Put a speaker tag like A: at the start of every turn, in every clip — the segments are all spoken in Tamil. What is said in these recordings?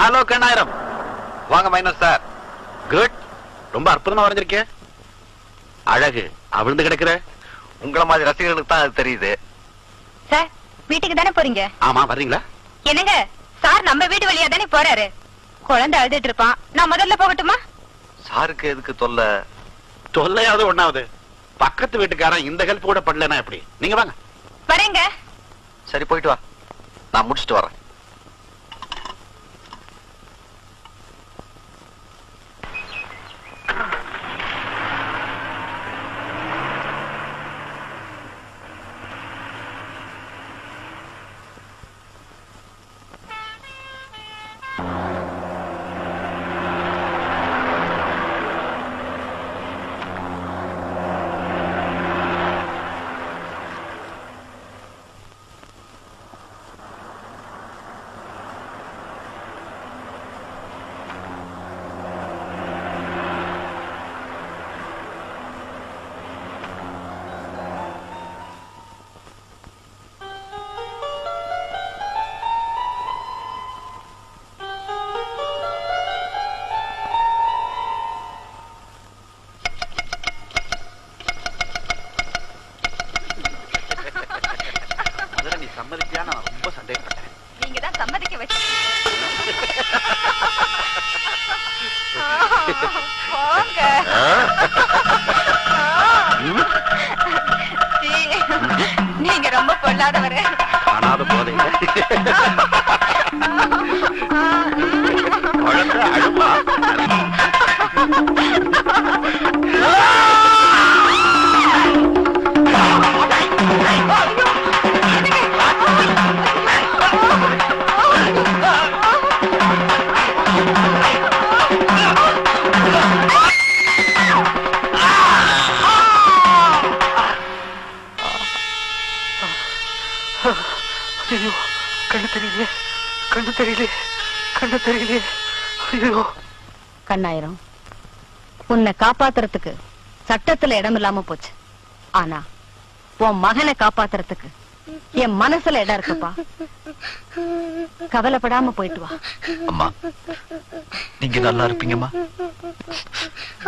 A: ஹலோ கண்ணாயிரம்.
B: வாங்க மைனர் சார்.
A: குட். ரொம்ப அற்புதமா வரைஞ்சிருக்கே. அழகு அவிழ்ந்து கிடக்குற.
B: உங்களை மாதிரி ரசிகர்களுக்கு தான் அது தெரியுது.
C: சார் வீட்டுக்கு தானே போறீங்க?
A: ஆமா, வர்றீங்களா?
C: என்னங்க சார் நம்ம வீட்டு வழியா தானே போறாரு. குழந்தை அழுதுட்டு இருப்பான். நான் முதல்ல போகட்டுமா?
B: சாருக்கு எதுக்கு தொல்லை?
A: தொல்லையாவது ஒண்ணாவது. பக்கத்து வீட்டுக்காரன் இந்த ஹெல்ப் கூட பண்ணலனா எப்படி? நீங்க வாங்க.
C: வரேங்க.
B: சரி போயிட்டு வா, நான் முடிச்சிட்டு வரேன்.
A: சம்மதிப்பியா? நான் ரொம்ப சந்தேகப்பட்டேன்.
C: நீங்க தான் சம்மதிக்க வச்சு. நீங்க ரொம்ப பொல்லாதவரு.
A: காணாத போதை குழந்தை அழுமா.
D: ஐயோ, கண்ணு தெரியல, கண்ணு தெரியல, கண்ணு தெரியல. ஐயோ.
C: கண்ணாயிரம், உன்னை காப்பாத்துறதுக்கு சட்டத்துல இடம் இல்லாம போச்சு. ஆனா உன் மகனை காப்பாத்துறதுக்கு என் மனசுல இடம் இருக்குப்பா. கவலைப்படாம போயிட்டு வா.
B: அம்மா, நீங்க நல்லா இருப்பீங்கம்மா.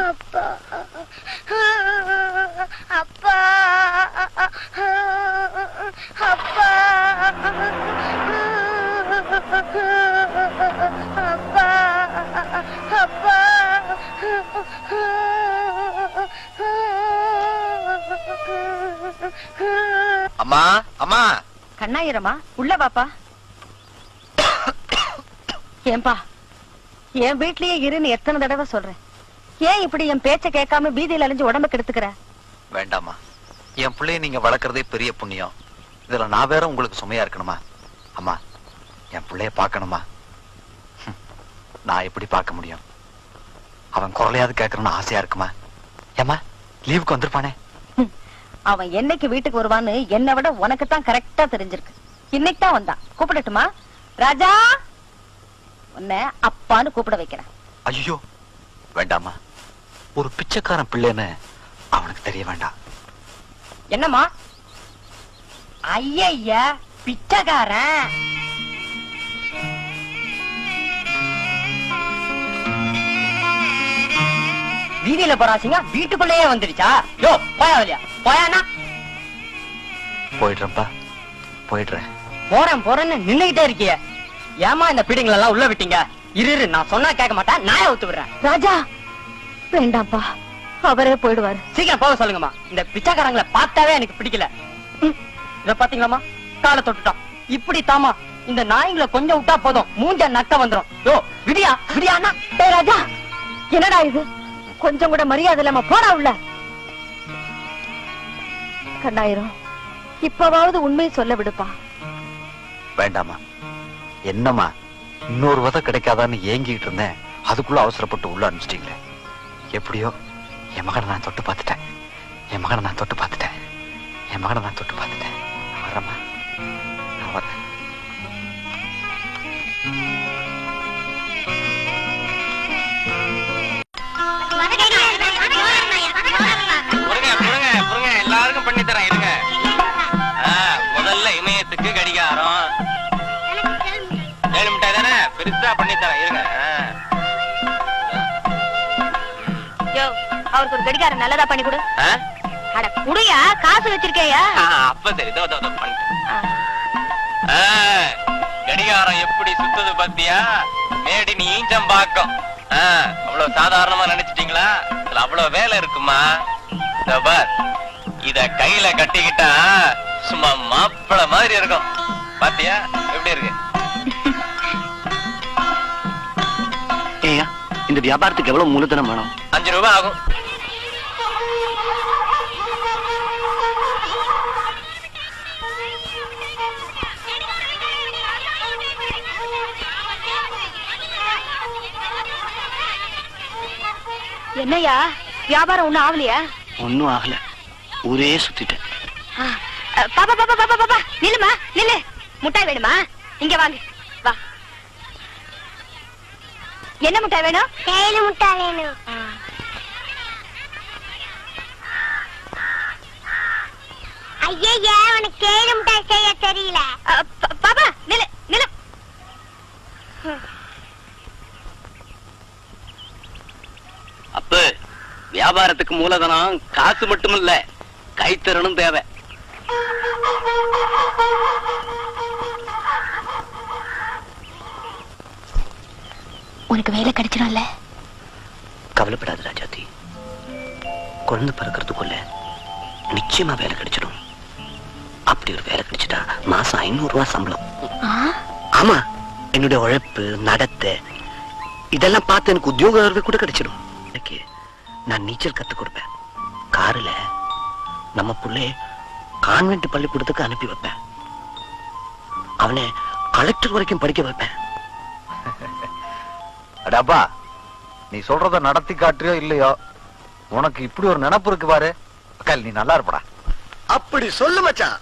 E: அப்பா அப்பா அப்பா அப்பா அப்பா.
B: அம்மா, அம்மா.
C: கண்ணாயிரமா, உள்ள வாப்பா. ஏன்பா, என் வீட்லயே இருன்னு எத்தனை தடவை சொல்றேன். ஏன் இப்படி என் பேச்ச கேட்காம பீதியில அலைஞ்சு உடம்ப கெடுத்துக்கிற?
B: வேண்டாமா, என் பிள்ளைய நீங்க வளர்க்கறதே பெரிய புண்ணியம். இதுல நான் வேற உங்களுக்கு சுமையா இருக்கணுமா? அம்மா, என் பிள்ளைய பார்க்கணுமா? நான் எப்படி பார்க்க முடியும்? அவன் குரலையாவது கேட்கணும்னு ஆசையா இருக்குமா? ஏமா, லீவுக்கு வந்திருப்பானே.
C: அவன் என்னைக்கு வீட்டுக்கு வருவான்னு என்னை விட உனக்கு தான் கரெக்டா தெரிஞ்சிருக்கு. இன்னைக்கு தான் வந்தான். கூப்பிடட்டுமா? ராஜா, உன்னை அப்பான்னு கூப்பிட வைக்கிறேன்.
B: ஐயோ வேண்டாமா, ஒரு பிச்சைக்காரன் பிள்ளைன்னு அவனுக்கு தெரிய வேண்டாம்.
C: என்னம்மா? ஐயா, பிச்சைக்காரன். வீதியில போறாசிங்க வீட்டுக்குள்ளேயே வந்துடுச்சா? யோ போயா வழியா போயானா?
B: போயிடுறேன்ப்பா, போயிடுறேன்.
C: போறேன்னு நின்னுகிட்டே இருக்கிய. ஏமா இந்த பீடிங்களை எல்லாம் உள்ள விட்டீங்க? இரு, நான் சொன்னா கேட்க மாட்டேன். நாய ஒத்து விடுறேன். ராஜா வேண்டாம்ப்பா, அவரே போயிடுவாரு. சீக்கிரம் போக சொல்லுங்கம்மா. இந்த பிச்சைக்காரங்களை பார்த்தாவே எனக்கு பிடிக்கல. இத பாத்தீங்களாமா, காலை தொட்டுட்டான். இப்படி தாமா இந்த நாய்களை கொஞ்சம் விட்டா போதும், மூஞ்ச நக்க வந்துரும். யோ விடியா விடியானா? ராஜா என்னடா இது? கொஞ்சம் கூட மரியாதை இல்லாம போடா உள்ள. கண்ணாயிரம், இப்பவாவது உண்மையை சொல்ல விடுப்பா.
B: வேண்டாமா. என்னம்மா, இன்னொரு வதை கிடைக்காதான்னு ஏங்கிட்டு இருந்தேன். அதுக்குள்ள அவசரப்பட்டு உள்ள அனுப்பிச்சிட்டீங்களே. எப்படியோ என் மகனை நான் தொட்டு பார்த்துட்டேன். என் மகனை நான் தொட்டு பார்த்துட்டேன். என் மகனை நான் தொட்டு பார்த்துட்டேன். நான் வரேம்மா, நான் வரேன்.
F: எல்லாருக்கும் பண்ணி தரேன் இருங்க. முதல்ல இமயத்துக்கு கடிகாரம். ஏழு மிட்டாய் தானே பெருசா பண்ணி தரேன் இருங்க.
E: அவருக்கு ஒரு கடிகாரம் நல்லதா பண்ணி கொடு.
F: ஆ?
E: அட குடியா, காசு வச்சிருக்கேயா?
F: அப்ப சரி பண்ணிட்டேன். கடிகாரம் எப்படி சுத்துது பாத்தியா? மேடி நீ ஈஞ்சம்பாக்கம். அவ்வளவு சாதாரணமா நினைச்சிட்டீங்களா? இதுல அவ்வளவு வேலை இருக்குமா? இதோ பார், இத கையில கட்டிக்கிட்டா சும்மா மாப்பிள மாதிரி இருக்கும். பாத்தியா எப்படி இருக்கு?
B: ஏயா இந்த வியாபாரத்துக்கு எவ்வளவு மூலதனம் வேணும்?
F: 5 ரூபாய் ஆகும்.
E: என்னையா வியாபாரம் ஒண்ணும் ஆகலையா?
B: ஒன்னும் ஆகல, ஊரே சுத்திட்டேன்.
E: பாப்பா பாப்பா பாப்பா பாப்பா நில்லுமா நில்லு. முட்டாய் வேணுமா? இங்க வாங்க வா. என்ன முட்டாய் வேணும்? தேயிலை முட்டாய் வேணும். ஐயா உனக்கு தேயிலை முட்டாய் செய்ய தெரியல. பாப்பா நில்லு நில்லு.
C: அப்ப வியாபாரத்துக்கு மூலதனம் காசு மட்டுமில்ல, கைத்திறனும் தேவை.
E: உனக்கு வேலை கிடைச்சிடும்ல?
B: கவலைப்படாத ராஜாத்தி, குழந்தை பிறக்கிறதுக்குள்ள நிச்சயமா வேலை கிடைச்சிடும். அப்படி ஒரு வேலை கிடைச்சிட்டா மாசம் 500 ரூபாய் சம்பளம். ஆமா, என்னுடைய உழைப்பு நடத்தை இதெல்லாம் பார்த்து எனக்கு உத்தியோக கூட கிடைச்சிடும். நான் நீச்சல் கத்து கொடுப்பேன். காருல நம்ம புள்ளைய கான்வென்ட் பள்ளிக்கூடத்துக்கு அனுப்பி வைப்பேன். அவனை கலெக்டர் வரைக்கும் படிக்க வைப்பேன்.
G: அடாப்பா, நீ சொல்றத நடத்தி காட்டுறியோ இல்லையோ, உனக்கு இப்படி ஒரு நினைப்பு இருக்கு பாரு. அக்கா, நீ நல்லா இருப்படா.
A: அப்படி சொல்லு மச்சான்.